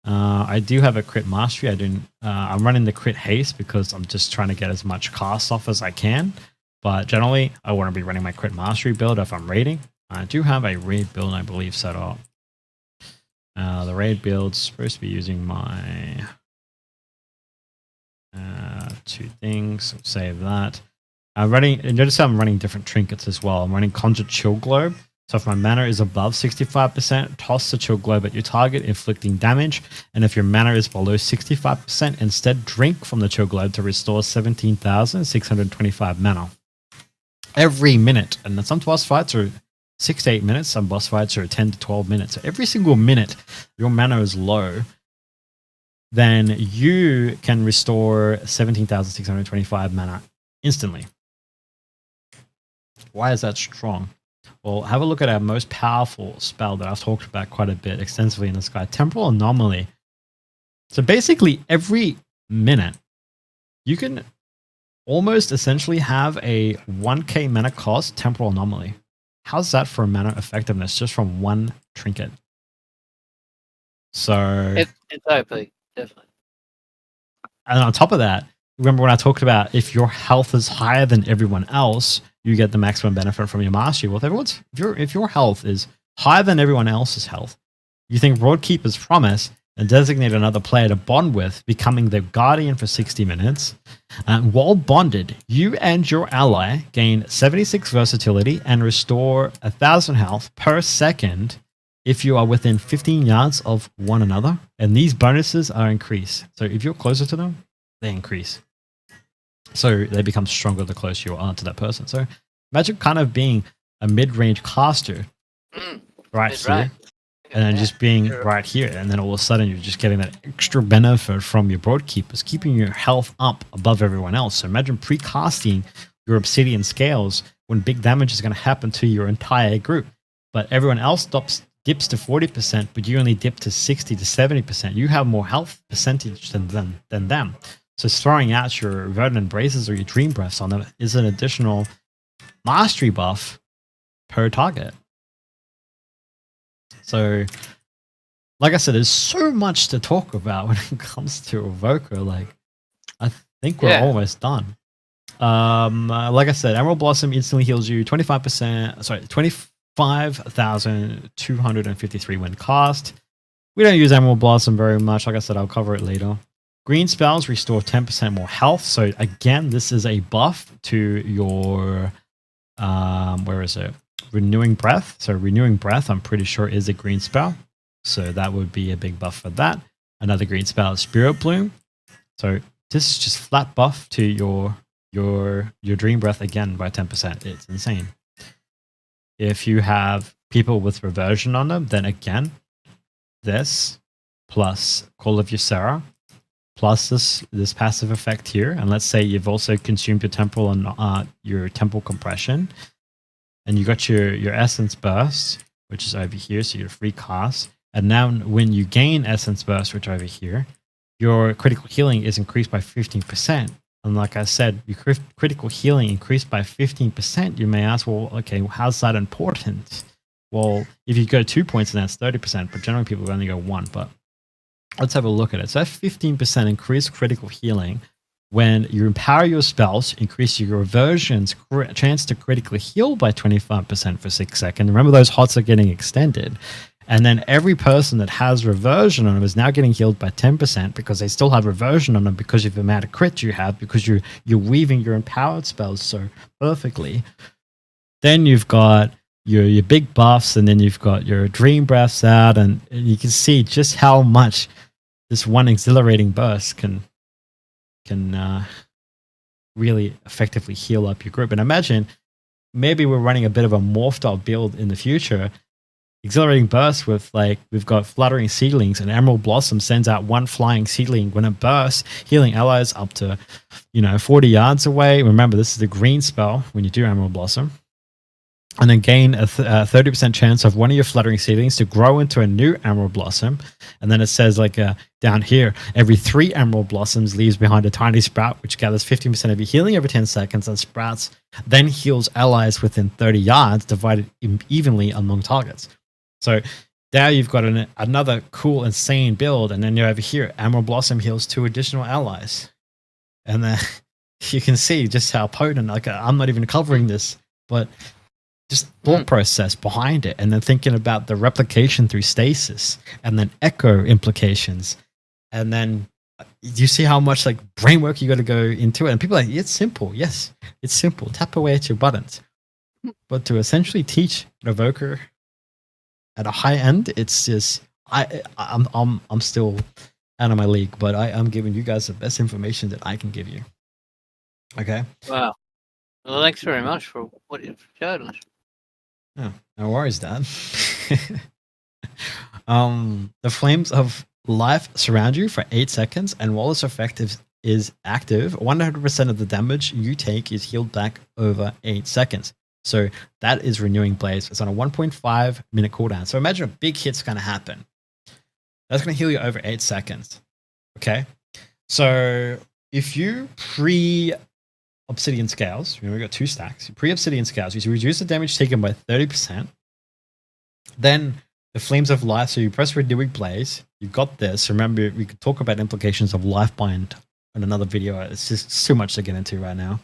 I do have a crit mastery. I'm running the crit haste because I'm just trying to get as much cast off as I can. But generally, I want to be running my crit mastery build if I'm raiding. I do have a raid build, I believe, set up. The raid build's supposed to be using my 2 things. Save that. Notice how I'm running different trinkets as well. I'm running Conjured Chill Globe. So if my mana is above 65%, toss the Chill Globe at your target, inflicting damage. And if your mana is below 65%, instead drink from the Chill Globe to restore 17,625 mana. Every minute. And some boss fights are 6 to 8 minutes. Some boss fights are 10 to 12 minutes. So every single minute your mana is low, then you can restore 17,625 mana instantly. Why is that strong? Well, have a look at our most powerful spell that I've talked about quite a bit extensively in this guide, Temporal Anomaly. So basically every minute you can almost essentially have a 1k mana cost Temporal Anomaly. How's that for mana effectiveness just from one trinket? So It's OP, definitely. And on top of that, remember when I talked about if your health is higher than everyone else, you get the maximum benefit from your mastery. Well, if your health is higher than everyone else's health, you think Broadkeeper's Promise and designate another player to bond with, becoming their guardian for 60 minutes. While bonded, you and your ally gain 76 versatility and restore 1,000 health per second if you are within 15 yards of one another. And these bonuses are increased. So if you're closer to them, they increase. So they become stronger the closer you are to that person. So imagine kind of being a mid-range caster right here. Right. And then just being right here. And then all of a sudden you're just getting that extra benefit from your Broadkeepers, keeping your health up above everyone else. So imagine pre-casting your Obsidian Scales when big damage is going to happen to your entire group. But everyone else dips to 40%, but you only dip to 60 to 70%. You have more health percentage than them. So throwing out your Verdant Embraces or your Dream Breaths on them is an additional mastery buff per target. So, like I said, there's so much to talk about when it comes to Evoker. Like, I think we're almost done. Like I said, Emerald Blossom instantly heals you 25,253 when cast. We don't use Emerald Blossom very much. Like I said, I'll cover it later. Green spells restore 10% more health. So again, this is a buff to your, where is it? Renewing Breath. So Renewing Breath, I'm pretty sure, is a green spell. So that would be a big buff for that. Another green spell is Spirit Bloom. So this is just flat buff to your Dream Breath again by 10%. It's insane. If you have people with reversion on them, then again, this plus Call of Ysera plus this passive effect here. And let's say you've also consumed your temporal and your temple compression. And you got your Essence Burst, which is over here, so your free cast. And now when you gain Essence Burst, which is over here, your critical healing is increased by 15%. And like I said, your critical healing increased by 15%. You may ask, well, okay, how's that important? Well, if you go 2 points, then that's 30%, but generally people only go 1. But let's have a look at it. So that 15% increased critical healing. When you empower your spells, increase your reversion's chance to critically heal by 25% for 6 seconds. Remember, those HOTS are getting extended. And then every person that has reversion on them is now getting healed by 10% because they still have reversion on them because of the amount of crit you have, because you're weaving your empowered spells so perfectly. Then you've got your big buffs, and then you've got your Dream Breaths out, and you can see just how much this one exhilarating burst can really effectively heal up your group. And imagine maybe we're running a bit of a morphed out build in the future. Exhilarating burst with, like, we've got Fluttering Seedlings, and Emerald Blossom sends out one flying seedling when it bursts, healing allies up to 40 yards away. Remember, this is the green spell when you do Emerald Blossom. And then gain a 30% chance of one of your Fluttering Seedlings to grow into a new Emerald Blossom. And then it says, like, down here, every 3 Emerald Blossoms leaves behind a tiny sprout, which gathers 15% of your healing every 10 seconds, and sprouts then heals allies within 30 yards, divided evenly among targets. So now you've got another cool, insane build. And then you're over here, Emerald Blossom heals 2 additional allies. And then you can see just how potent. Like I'm not even covering this, but just thought process behind it, and then thinking about the replication through stasis, and then echo implications, and then you see how much like brain work you got to go into it. And people are like, it's simple. Yes, it's simple. Tap away at your buttons. But to essentially teach an evoker at a high end, it's just I'm still out of my league, but I'm giving you guys the best information that I can give you. Okay. Wow. Well, thanks very much for what you've showed us. Oh, no worries, Dad. The flames of life surround you for 8 seconds, and while this effect is active, 100% of the damage you take is healed back over 8 seconds. So that is Renewing Blaze. It's on a 1.5 minute cooldown. So imagine a big hit's going to happen. That's going to heal you over 8 seconds. Okay. So if you Obsidian Scales, we got 2 stacks. Pre-Obsidian Scales, you reduce the damage taken by 30%. Then the Flames of Life, so you press Renewing Blaze. You got this. Remember, we could talk about implications of Lifebind in another video. It's just too much to get into right now.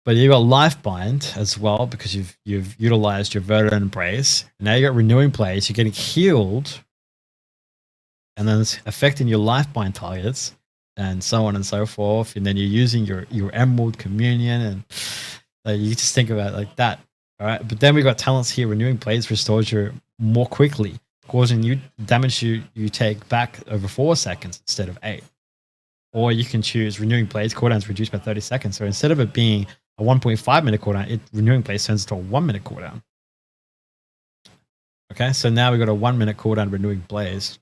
But you got Lifebind as well because you've utilized your Verdant Embrace. Now you got Renewing Blaze. You're getting healed, and then it's affecting your Lifebind targets, and so on and so forth. And then you're using your Emerald Communion, and you just think about it like that. All right. But then we got talents here. Renewing Blaze restores you more quickly, causing you damage you take back over 4 seconds instead of 8. Or you can choose Renewing Blaze cooldowns reduced by 30 seconds. So instead of it being a 1.5 minute cooldown, Renewing Blaze turns to a 1 minute cooldown. Okay, so now we've got a 1 minute cooldown Renewing Blaze,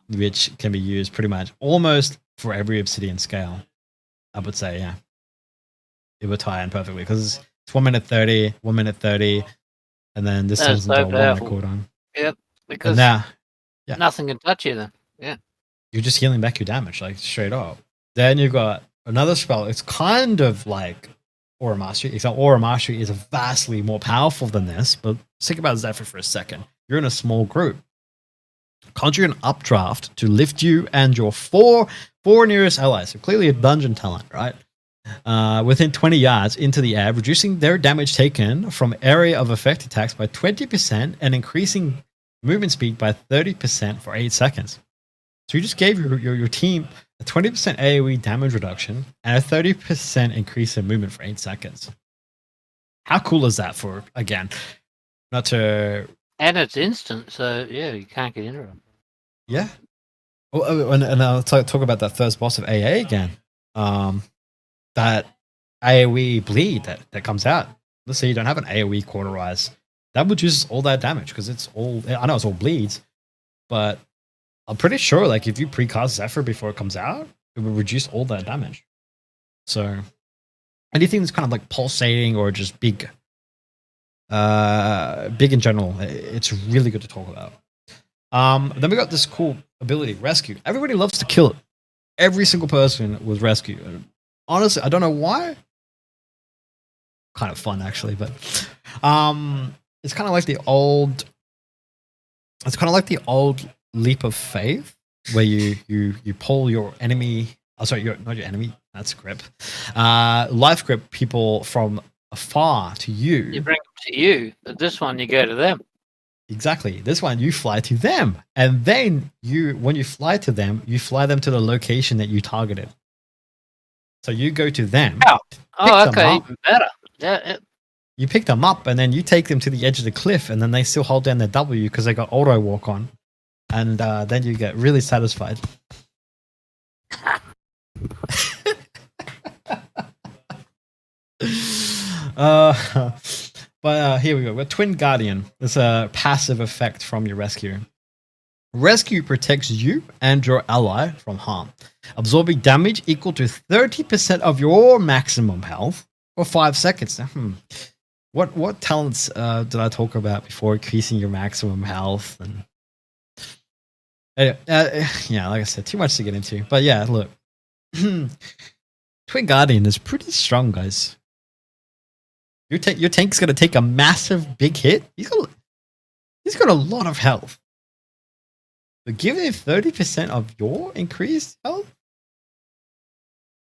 which can be used pretty much almost for every Obsidian Scale. I would say, yeah. It would tie in perfectly because it's 1 minute 30, 1 minute 30, and then this turns into a 1 minute cooldown. Yep, because now, nothing can touch you then. Yeah. You're just healing back your damage, like straight up. Then you've got another spell. It's kind of like Aura Mastery, except Aura Mastery is vastly more powerful than this. But think about Zephyr for a second. You're in a small group. Conjure an updraft to lift you and your four nearest allies. So clearly a dungeon talent, right? Within 20 yards into the air, reducing their damage taken from area of effect attacks by 20% and increasing movement speed by 30% for 8 seconds. So you just gave your team a 20% AoE damage reduction and a 30% increase in movement for 8 seconds. How cool is that for, again, not to... And it's instant, so yeah, you can't get into it. Yeah. Oh, and I'll talk about that first boss of AA again. That AoE bleed that comes out. Let's say you don't have an AoE cauterize. That reduces all that damage because it's all... I know it's all bleeds, but... I'm pretty sure, like, if you precast Zephyr before it comes out, it will reduce all that damage. So, anything that's kind of like pulsating or just big in general, it's really good to talk about. Then we got this cool ability, Rescue. Everybody loves to kill it. Every single person was Rescue. Honestly, I don't know why. Kind of fun, actually, but it's kind of like the old... It's kind of like the old Leap of Faith, where you pull your enemy. Oh, sorry, not your enemy. That's grip. Life grip people from afar to you. You bring them to you, but this one you go to them. Exactly. This one you fly to them, and then when you fly to them, you fly them to the location that you targeted. So you go to them. Oh, okay, even better. Yeah. You pick them up, and then you take them to the edge of the cliff, and then they still hold down their W because they got auto walk on. And then you get really satisfied. But here we go. We're Twin Guardian. It's a passive effect from your Rescue. Rescue protects you and your ally from harm, absorbing damage equal to 30% of your maximum health for 5 seconds. What talents did I talk about before increasing your maximum health? And yeah, like I said, too much to get into. But yeah, look. Twin Guardian is pretty strong, guys. Your tank's going to take a massive big hit. He's got a lot of health. But give him 30% of your increased health?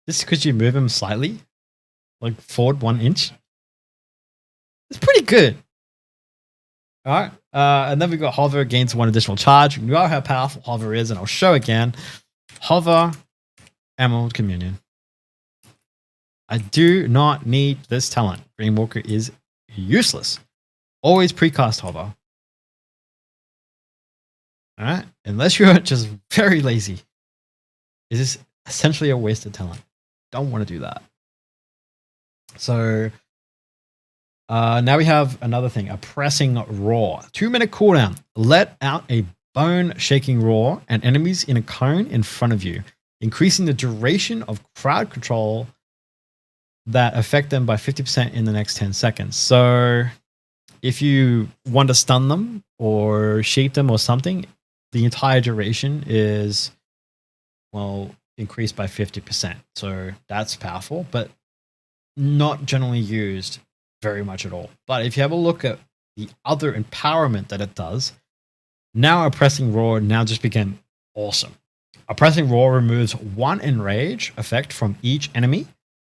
Just because you move him slightly, like forward 1 inch. It's pretty good. All right. And then we got Hover gains 1 additional charge. We know how powerful Hover is, and I'll show again. Hover, Emerald Communion. I do not need this talent. Dreamwalker is useless. Always precast Hover. All right. Unless you're just very lazy. Is this essentially a wasted talent? Don't want to do that. So now we have another thing, a pressing roar. 2-minute cooldown. Let out a bone shaking roar and enemies in a cone in front of you, increasing the duration of crowd control that affect them by 50% in the next 10 seconds. So if you want to stun them or shape them or something, the entire duration is, well, increased by 50%. So that's powerful, but not generally used very much at all. But if you have a look at the other empowerment that it does, now a pressing roar now just became awesome. A pressing roar removes 1 enrage effect from each enemy,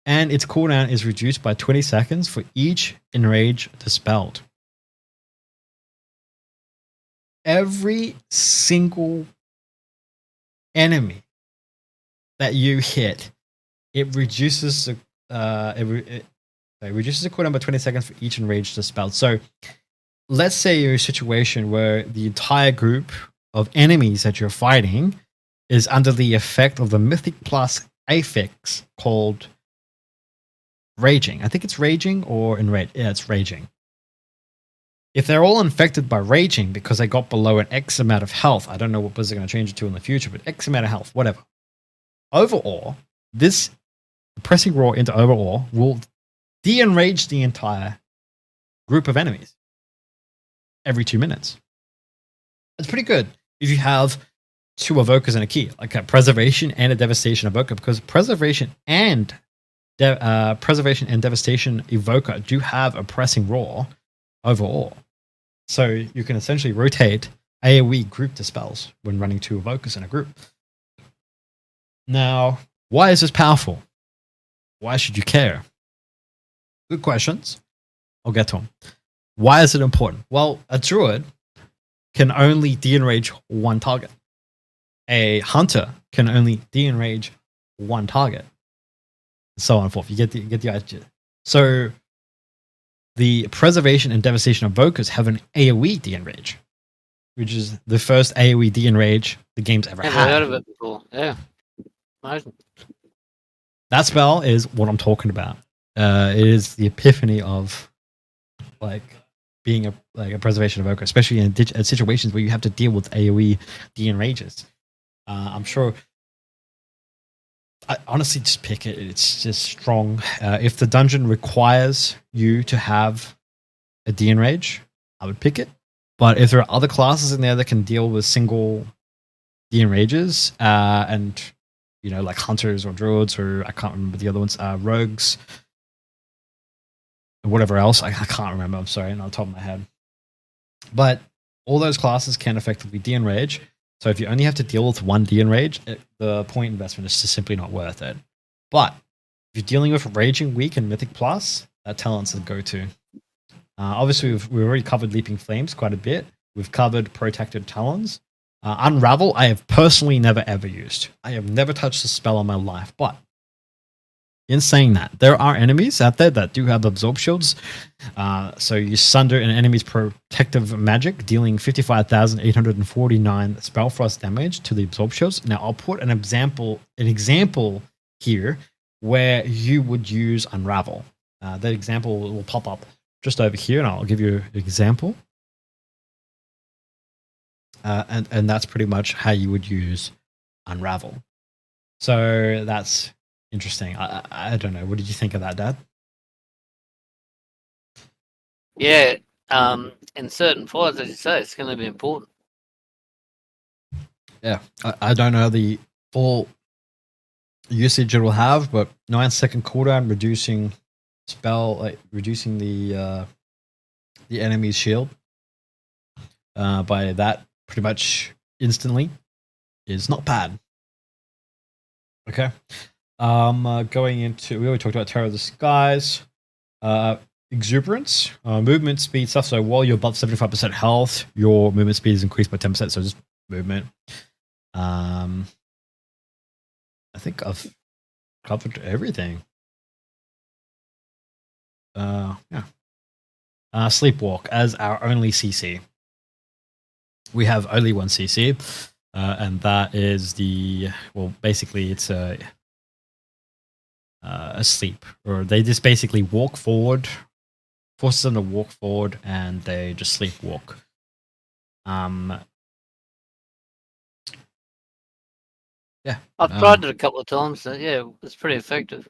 and its cooldown is reduced by 20 seconds for each enrage dispelled. Every single enemy that you hit, it reduces the it reduces the cooldown by 20 seconds for each enraged dispelled. So let's say you're in a situation where the entire group of enemies that you're fighting is under the effect of the Mythic Plus affix called Raging. I think it's Raging or Enrage. Yeah, it's Raging. If they're all infected by Raging because they got below an X amount of health, I don't know what Blizzard are going to change it to in the future, but X amount of health, whatever. Overall, this pressing roar into Overall will de-enrage the entire group of enemies every 2 minutes. It's pretty good if you have 2 evokers and a key, like a Preservation and a Devastation evoker, because Preservation and Devastation evoker do have a pressing roar overall. So you can essentially rotate AoE group dispels when running 2 evokers in a group. Now, why is this powerful? Why should you care? Good questions. I'll get to them. Why is it important? Well, a druid can only de-enrage 1 target. A hunter can only de-enrage 1 target. So on and forth. You get the idea. So the Preservation and Devastation evokers have an AoE de-enrage, which is the first AoE de-enrage the game's ever had. Never heard of it before. Yeah. Amazing. That spell is what I'm talking about. It is the epiphany of like being a Preservation evoker, especially in situations where you have to deal with AoE de-enrages. I'm sure. I honestly just pick it. It's just strong. If the dungeon requires you to have a de-enrage, I would pick it. But if there are other classes in there that can deal with single de-enrages, and like hunters or druids, or I can't remember the other ones, rogues, and whatever else, I can't remember. I'm sorry, not on the top of my head. But all those classes can effectively de-enrage. So if you only have to deal with 1 de-enrage, the point investment is just simply not worth it. But if you're dealing with Raging Weak and Mythic Plus, that talent's the go-to. Obviously, we've already covered Leaping Flames quite a bit. We've covered Protected Talons. Unravel, I have personally never ever used. I have never touched a spell in my life. But in saying that, there are enemies out there that do have Absorb Shields. So you sunder an enemy's protective magic, dealing 55,849 spell frost damage to the Absorb Shields. Now, I'll put an example here where you would use Unravel. That example will pop up just over here, and I'll give you an example. And that's pretty much how you would use Unravel. So that's interesting. I don't know. What did you think of that, Dad? Yeah. In certain fights, as you say, it's going to be important. Yeah. I don't know the full usage it will have, but 9-second cooldown, reducing the enemy's shield by that pretty much instantly is not bad. Okay. Going into, we already talked about Terror of the Skies. Exuberance, movement speed stuff. So while you're above 75% health, your movement speed is increased by 10%. So just movement. I think I've covered everything. Yeah. Sleepwalk as our only CC. We have only one CC, and that is basically it's a sleep, or they just basically walk forward, forces them to walk forward, and they just sleepwalk. Yeah, I've tried it a couple of times. So yeah, it's pretty effective.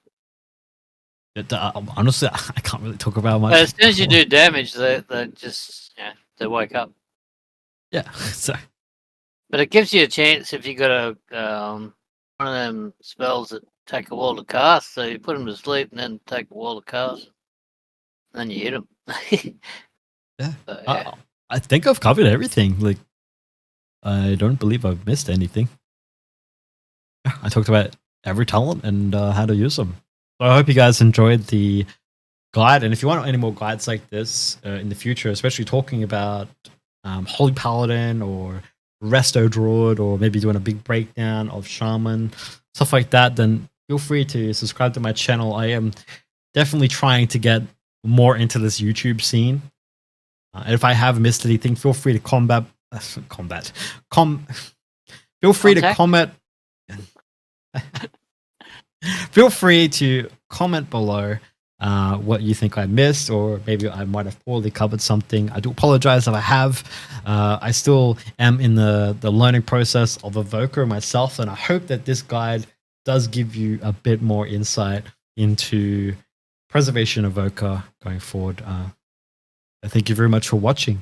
Honestly, I can't really talk about much. But as soon as you do damage, they just they wake up. Yeah, so. But it gives you a chance if you got a one of them spells that take a while to cast. So you put them to sleep and then take a while to cast. And then you hit them. Yeah. So, yeah. I think I've covered everything. Like, I don't believe I've missed anything. I talked about every talent and how to use them. So I hope you guys enjoyed the guide. And if you want any more guides like this in the future, especially talking about Holy Paladin or Resto Druid, or maybe doing a big breakdown of Shaman, stuff like that, then feel free to subscribe to my channel. I am definitely trying to get more into this YouTube scene. And if I have missed anything, feel free to feel free to comment. Feel free to comment below what you think I missed, or maybe I might have poorly covered something. I do apologize if I have. I still am in the learning process of Evoker myself, and I hope that this guide does give you a bit more insight into Preservation Evoker going forward. Thank you very much for watching.